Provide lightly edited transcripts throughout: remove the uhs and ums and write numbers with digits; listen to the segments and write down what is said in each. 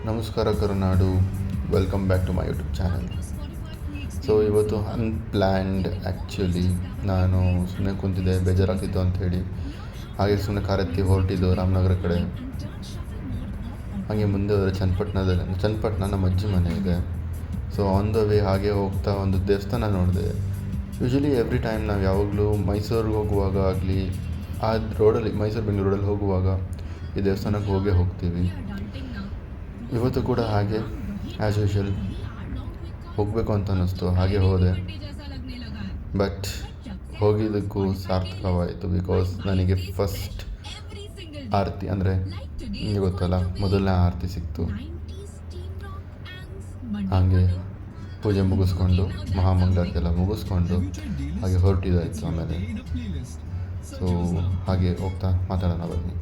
ನಮಸ್ಕಾರ ಕರುನಾಡು, welcome back to my YouTube channel. So ಇವತ್ತು ಅನ್ಪ್ಲ್ಯಾನ್ಡ್ ಆ್ಯಕ್ಚುಲಿ ನಾನು ಸುಮ್ಮನೆ ಕುಂತಿದ್ದೆ, ಬೇಜಾರಾಗ್ತಿತ್ತು ಅಂಥೇಳಿ ಹಾಗೆ ಸುಮ್ಮನೆ ಕಾರೆತ್ತಿ ಹೊರಟಿದ್ದು ರಾಮನಗರ ಕಡೆ. ಹಾಗೆ ಮುಂದೆ ಹೋದರೆ ಚನ್ನಪಟ್ಟಣ ನಮ್ಮ ಅಜ್ಜಿ ಮನೆ ಇದೆ. ಸೊ ಆನ್ ದ ವೇ ಹಾಗೆ ಹೋಗ್ತಾ ಒಂದು ದೇವಸ್ಥಾನ ನೋಡಿದೆ. ಯೂಶ್ವಲಿ ಎವ್ರಿ ಟೈಮ್ ನಾವು ಯಾವಾಗಲೂ ಮೈಸೂರಿಗೆ ಹೋಗುವಾಗ ಆಗಲಿ ಆ ರೋಡಲ್ಲಿ ಮೈಸೂರು ಬೆಂಗಳೂರು ರೋಡಲ್ಲಿ ಹೋಗುವಾಗ ಈ ದೇವಸ್ಥಾನಕ್ಕೆ ಹೋಗ್ತೀವಿ. ಇವತ್ತು ಕೂಡ ಹಾಗೆ ಆ್ಯಸ್ ಯೂಶ್ವಲ್ ಹೋಗಬೇಕು ಅಂತ ಅನ್ನಿಸ್ತು, ಹಾಗೆ ಹೋದೆ. ಬಟ್ ಹೋಗಿದ್ದಕ್ಕೂ ಸಾರ್ಥಕವಾಯಿತು, ಬಿಕಾಸ್ ನನಗೆ ಫಸ್ಟ್ ಆರತಿ ಅಂದರೆ ನಿಮಗೆ ಗೊತ್ತಲ್ಲ, ಮೊದಲನೇ ಆರತಿ ಸಿಕ್ತು. ಹಾಗೆ ಪೂಜೆ ಮುಗಿಸ್ಕೊಂಡು ಮಹಾಮಂಗಳಾರತಿ ಎಲ್ಲ ಮುಗಿಸ್ಕೊಂಡು ಹಾಗೆ ಹೊರಟಿದ್ದಾಯಿತು. ಆಮೇಲೆ ಸೊ ಹಾಗೆ ಹೋಗ್ತಾ ಮಾತಾಡೋಣ ಬನ್ನಿ.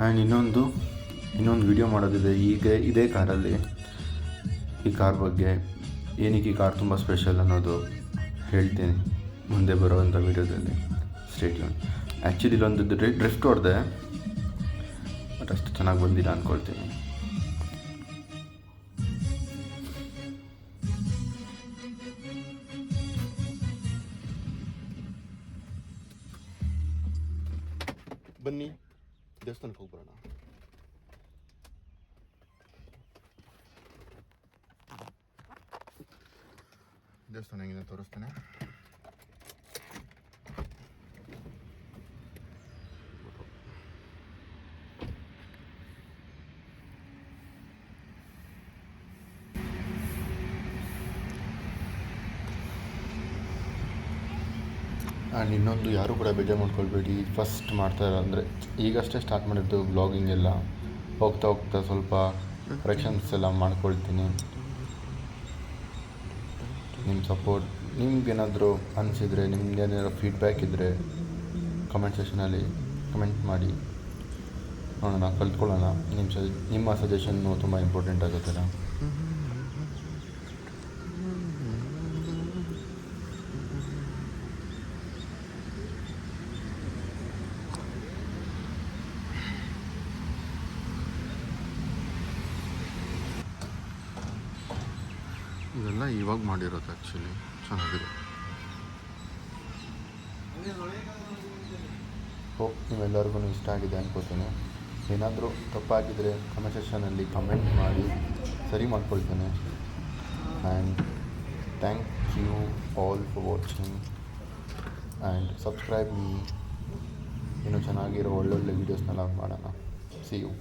ಆ್ಯಂಡ್ ಇನ್ನೊಂದು ವಿಡಿಯೋ ಮಾಡೋದಿದೆ ಈಗ ಇದೇ ಕಾರಲ್ಲಿ. ಈ ಕಾರ್ ಬಗ್ಗೆ ಏನಕ್ಕೆ ಈ ಕಾರ್ ತುಂಬ ಸ್ಪೆಷಲ್ ಅನ್ನೋದು ಹೇಳ್ತೀನಿ ಮುಂದೆ ಬರೋವಂಥ ವೀಡಿಯೋದಲ್ಲಿ. Stay tune. ಆ್ಯಕ್ಚುಲಿ ಇಲ್ಲೊಂದು ಡ್ರಿಫ್ಟ್ ಹೊಡೆದೆ, ಬಟ್ ಅಷ್ಟು ಚೆನ್ನಾಗಿ ಬಂದಿಲ್ಲ ಅಂದ್ಕೊಳ್ತೀನಿ. ಬನ್ನಿ ದೇವಸ್ಥಾನಕ್ಕೆ ಹೋಗಿ ಬರೋಣ. ದೇವಸ್ಥಾನ ಹೆಂಗಿದೆ ತೋರಿಸ್ತೇನೆ. ಆ್ಯಂಡ್ ಇನ್ನೊಂದು, ಯಾರೂ ಕೂಡ ಬೇಜಾರು ಮಾಡ್ಕೊಳ್ಬೇಡಿ, ಫಸ್ಟ್ ಮಾಡ್ತಾರೆ ಅಂದರೆ ಈಗಷ್ಟೇ ಸ್ಟಾರ್ಟ್ ಮಾಡಿದ್ದು ವ್ಲಾಗಿಂಗ್ ಎಲ್ಲ. ಹೋಗ್ತಾ ಸ್ವಲ್ಪ ಕರೆಕ್ಷನ್ಸ್ ಎಲ್ಲ ಮಾಡ್ಕೊಳ್ತೀನಿ. ನಿಮ್ಮ ಸಪೋರ್ಟ್, ನಿಮ್ಗೇನಾದರೂ ಅನಿಸಿದರೆ, ನಿಮ್ಗೇನಾದರೂ ಫೀಡ್ಬ್ಯಾಕ್ ಇದ್ದರೆ ಕಮೆಂಟ್ ಸೆಷನಲ್ಲಿ ಕಮೆಂಟ್ ಮಾಡಿ ನೋಡೋಣ, ಕಲ್ತ್ಕೊಳ್ಳೋಣ. ನಿಮ್ಮ ಸಜೆಷನ್ನು ತುಂಬ ಇಂಪಾರ್ಟೆಂಟ್ ಆಗುತ್ತಲ್ಲ. ಇದೆಲ್ಲ ಇವಾಗ ಮಾಡಿರೋದು ಆ್ಯಕ್ಚುಲಿ ಚೆನ್ನಾಗಿದೆ. ಹೋಪ್ ನೀವೆಲ್ಲರಿಗೂ ಇಷ್ಟ ಆಗಿದೆ ಅನ್ಕೋತೀನಿ. ಏನಾದರೂ ತಪ್ಪಾಗಿದ್ದರೆ ಕಮೆಂಟ್ ಸೆಕ್ಷನಲ್ಲಿ ಕಮೆಂಟ್ ಮಾಡಿ ಸರಿ ಮಾಡ್ಕೊಳ್ತೇನೆ. And thank you all for watching and subscribe me. ಇನ್ನೂ ಚೆನ್ನಾಗಿರೋ ಒಳ್ಳೊಳ್ಳೆ ವೀಡಿಯೋಸ್ನೆಲ್ಲ ಮಾಡೋಣ. See you.